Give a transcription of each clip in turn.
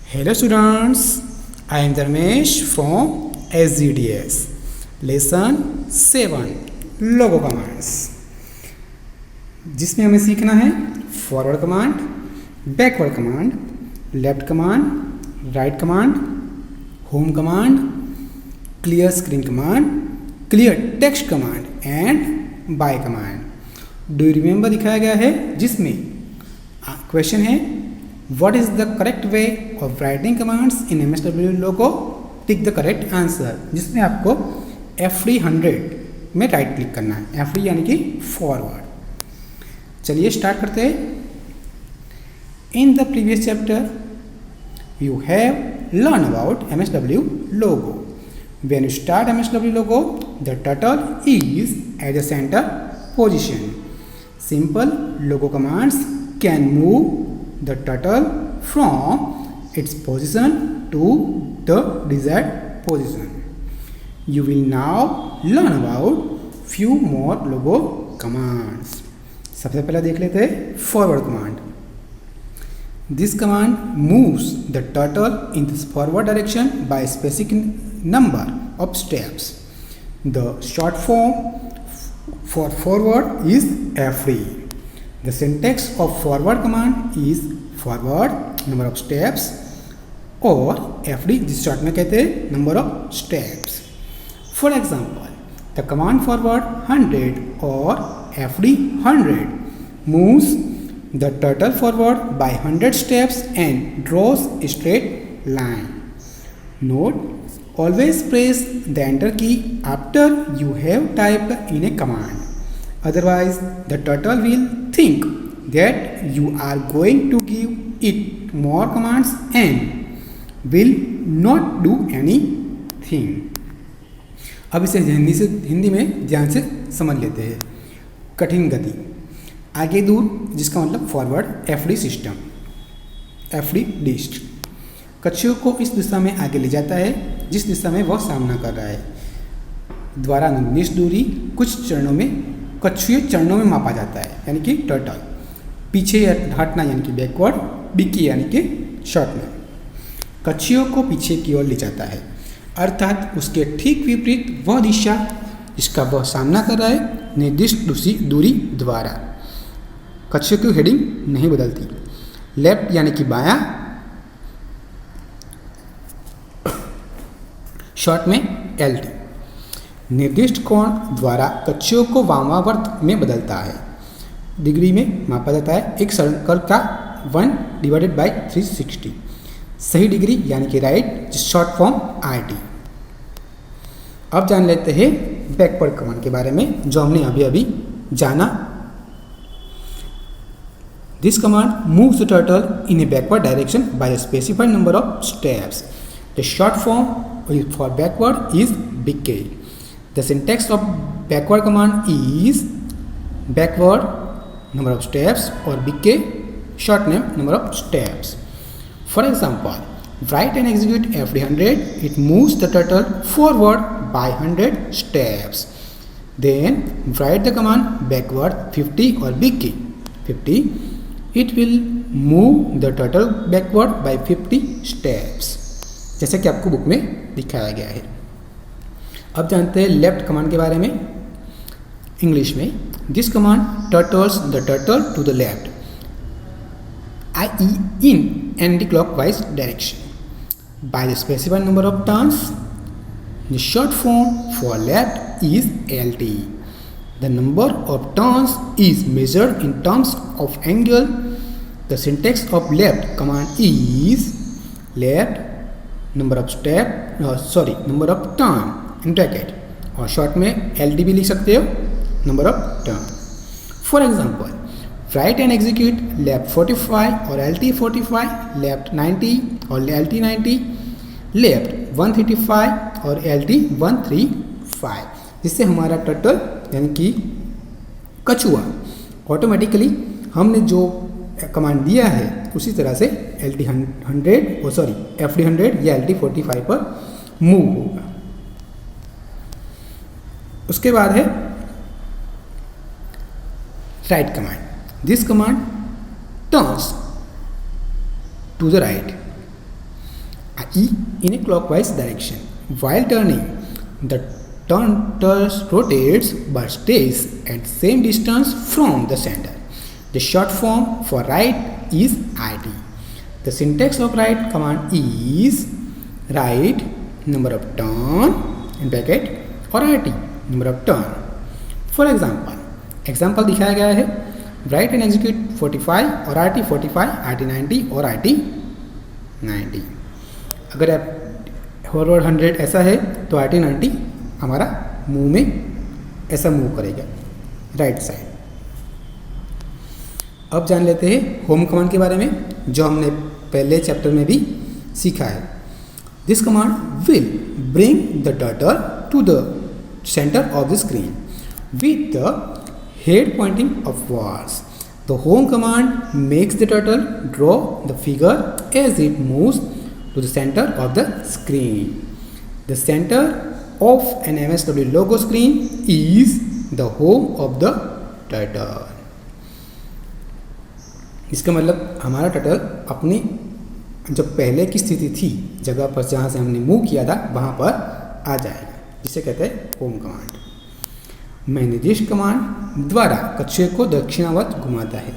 Hello students, I am Dharmesh from SGDS. Lesson 7 logo commands, जिसमें हमें सीखना है forward command, backward command, left command, right command, home command, clear screen command, clear text command and bye command. Do you remember दिखाया गया है, जिसमें question है What is the correct way of writing commands in MSW logo? Pick the correct answer, जिसमें आपको F300 में right click करना है। F3 यानी कि फॉरवर्ड। चलिए स्टार्ट करते हैं। In the previous chapter, you have learned about MSW logo. When you start MSW logo, the turtle is at the center position. Simple logo commands can move the turtle from its position to the desired position. You will now learn about few more logo commands. सबसे पहले देख लेते हैं forward command. This command moves the turtle in the forward direction by a specific number of steps. The short form for forward is F3. The syntax of forward command is forward number of steps और FD जिस short में कहते हैं number of steps. For example, the command forward 100 or FD 100 moves the turtle forward by 100 steps and draws a straight line. Note: always press the enter key after you have typed in a command. Otherwise, the turtle will think that you are going to give it more commands and will not do anything. अब इसे हिंदी में ध्यान से समझ लेते हैं। कठिन गति, आगे दूर, जिसका मतलब फॉरवर्ड एफडी सिस्टम, एफडी डिस्ट कच्छुओं को इस दिशा में आगे ले जाता है जिस दिशा में वह सामना कर रहा है। द्वारा निर्दिष्ट दूरी कुछ चरणों में कच्छुए चरणों में मापा जाता है, यानी कि टर्टल। पीछे हटना यानी कि बैकवर्ड, बिकी यानी कि शॉर्ट में कच्छुओं को पीछे की ओर ले जाता है, अर्थात उसके ठीक विपरीत वह दिशा जिसका वह सामना कर रहा है निर्दिष्ट दूरी द्वारा। कच्छुओं की हेडिंग नहीं बदलती। लेफ्ट यानी कि बायां, शॉर्ट में LT निर्दिष्ट कोण द्वारा कच्छुओं को वामावर्त में बदलता है। डिग्री में मापा जाता है एक सर्कल का 1/360। सही डिग्री यानी कि राइट, शॉर्ट फॉर्म RT। अब जान लेते हैं बैकवर्ड कमांड के बारे में, जो हमने अभी अभी जाना। This command moves the turtle in A backward direction by a specified number of steps. The short form for backward is BK. The syntax of backward command is backward number of steps or BK short name number of steps. For example, write and execute F300. It moves the turtle forward by 100 steps. Then write the command backward 50 or BK 50. It will move the turtle backward by 50 steps. जैसे कि आपको book में दिखाया गया है। अब जानते हैं लेफ्ट कमांड के बारे में। इंग्लिश में this command turtles the turtle to the left, i.e. in anti-clockwise direction by the specified number of turns. The short form for left is LT. The number of turns is measured in terms of angle. The syntax of left command is left number of number of turn in bracket, और short में LT भी लिख सकते हो, number of turn. For example, right and execute left 45 और LT 45, left 90 और LT 90, left 135 और LT 135, जिससे हमारा टर्टल यानी कि कछुआ ऑटोमेटिकली हमने जो कमांड दिया है उसी तरह से F300 या LT 45 पर मूव होगा। उसके बाद है right command. This command turns to the right E in a clockwise direction. While turning, the turtle rotates but stays at same distance from the center. The short form for right is IT. The syntax of right command is right number of turn in bracket और IT number of turn. For example दिखाया गया है write and execute 45 और RT 45, RT 90 और RT 90. अगर आप forward 100 ऐसा है तो RT 90 हमारा मुंह में ऐसा मूव करेगा राइट साइड. अब जान लेते हैं होम कमांड के बारे में जो हमने पहले चैप्टर में भी सीखा है. This command will bring the turtle to the centre of the screen with the head pointing upwards. The home command makes the turtle draw the figure as it moves to the center of the screen. The center of an MSW logo screen is the home of the turtle. इसका मतलब हमारा turtle अपनी जो पहले की स्थिति थी जगह पर जहाँ से हमने मूव किया था वहाँ पर आ जाएगा, जिसे कहते हैं होम कमांड. निर्देश कमांड द्वारा कच्छे को दक्षिणावर्त घुमाता है.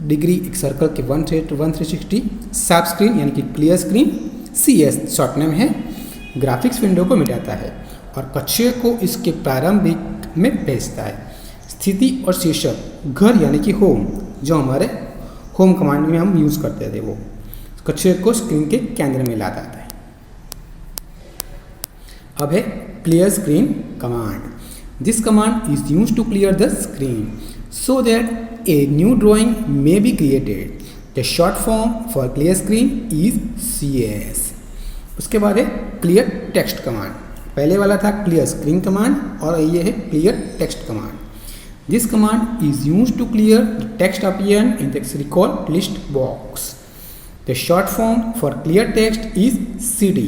डिग्री एक सर्कल के 160. साफ स्क्रीन यानी कि clear screen CS short name है, ग्राफिक्स विंडो को मिटाता है और कच्छे को इसके प्रारंभिक में भेजता है. स्थिति और शीर्षक घर यानी कि होम जो हमारे होम कमांड में हम यूज़ करते थे वो कच्छे को स्क्रीन के केंद्र में ला जाता है. अब है clear screen command. This command is used to clear the screen so that a new drawing may be created. The short form for clear screen is CS. उसके बाद है क्लियर टेक्स्ट कमांड. पहले वाला था क्लियर स्क्रीन कमांड और ये है clear text command. This command is used to clear the text appear in the recall list box. The short form for clear text is CD.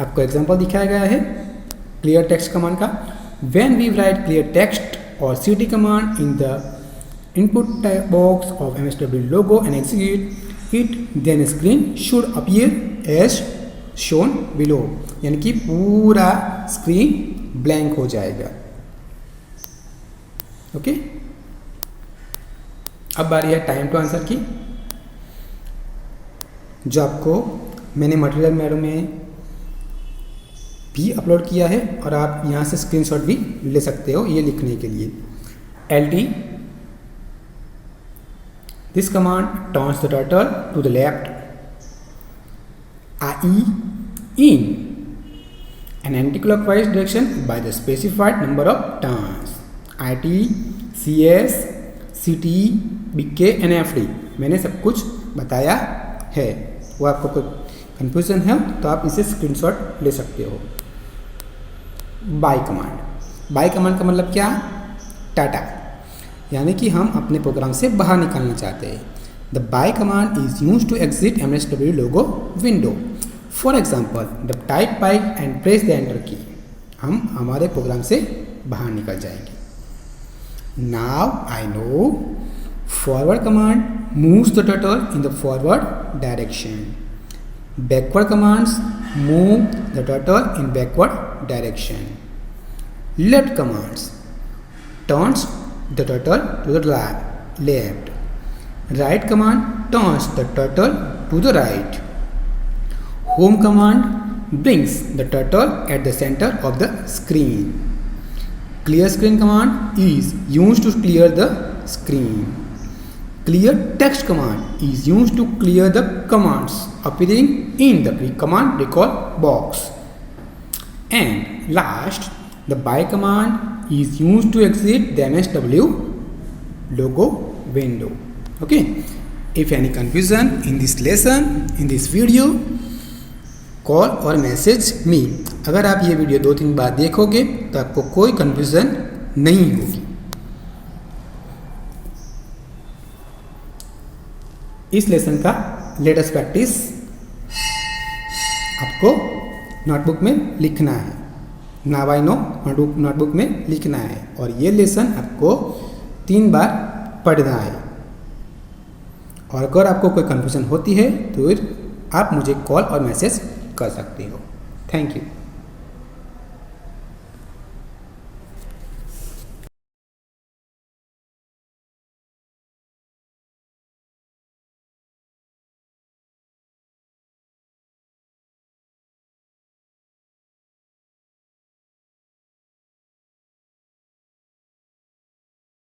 आपको example दिखाया गया है क्लियर टेक्स्ट कमांड का. When we write clear text और CD command in the input box of MSW Logo and execute it then screen should appear as shown below. यानी कि पूरा screen blank हो जाएगा. ओके. अब बारी है टाइम टू आंसर की, जो आपको मैंने मटेरियल मैडम में भी अपलोड किया है और आप यहाँ से स्क्रीनशॉट भी ले सकते हो ये लिखने के लिए. LT. This command turns the turtle to the left. IE in an anti-clockwise direction by the specified number of turns. IT, CS, CT, BK and FD. मैंने सब कुछ बताया है. वो आपको कोई कन्फ्यूजन है तो आप इसे स्क्रीनशॉट ले सकते हो. Bye command. बाय कमांड का मतलब क्या? टाटा. यानी कि हम अपने प्रोग्राम से बाहर निकलना चाहते हैं. The bye command is used to exit MSW Logo window. For example the type bye and press the enter key. हम हमारे प्रोग्राम से बाहर निकल जाएंगे. Now I know forward command moves the turtle in the forward direction. Backward commands move the turtle in backward direction. Left commands turns the turtle to the left. Right command turns the turtle to the right. Home command brings the turtle at the center of the screen. Clear screen command is used to clear the screen. Clear text command is used to clear the commands appearing in the command recall box. And last, the by command is used to exit the MSW logo window. Okay. If any confusion in this lesson, in this video, call or message me. अगर आप ये video 2-3 बार देखोगे तो आपको कोई confusion नहीं होगी. इस लेसन का लेटेस्ट प्रैक्टिस आपको नोटबुक में लिखना है. नाउ आई नो नोटबुक में लिखना है और ये लेसन आपको 3 बार पढ़ना है. और अगर आपको कोई कन्फ्यूज़न होती है तो आप मुझे कॉल और मैसेज कर सकते हो। Thank you.